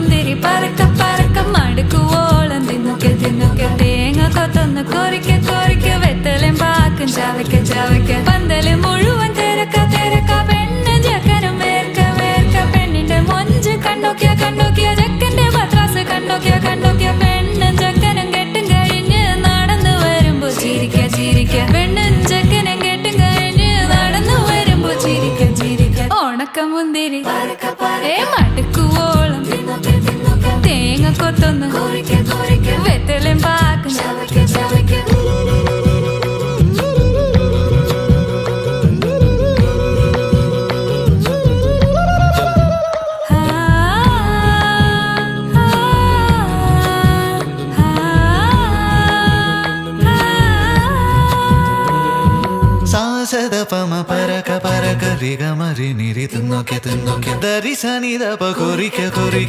മുന്തിരി പറക്ക പറക്ക മടുക്കുവോളം തിന്നൊക്കെ തിന്നൊക്കെ തേങ്ങ കൊത്തൊന്ന് കൊറിക്ക കൊറിക്ക വെത്തലും പാക്കും ചവയ്ക്ക ചവയ്ക്ക പന്തല് മുഴുവൻ തിരക്ക തിരക്ക പെണ്ണ് ചക്കനും വേർക്ക വേർക്ക പെണ്ണിന്റെ മൊഞ്ച് കണ്ടോക്കിയ കണ്ടോക്കിയ ചക്കന്റെ പത്രാസ് കണ്ടോക്കിയ കണ്ടോക്കിയ പെണ്ണും ചക്കനും കെട്ടും കഴിഞ്ഞ് നടന്നു വരുമ്പോ ചിരിക്ക ചിരിക്ക പെണ്ണും ചക്കനും കെട്ടും കഴിഞ്ഞ് നടന്നു വരുമ്പോ ചിരിക്ക ചിരിക്ക ഉണക്ക മുന്തിരി മടുക്കുവോളം തേങ്ങ കൊത്തൊന്ന് വെത്തലും പാക്കും സാസദപമ പരക പരക റിഗ മരി നിരി തിന്നൊക്കെ തിന്നൊക്കെ ദരി സനി ദപ കൊറിക്ക കൊറിക്ക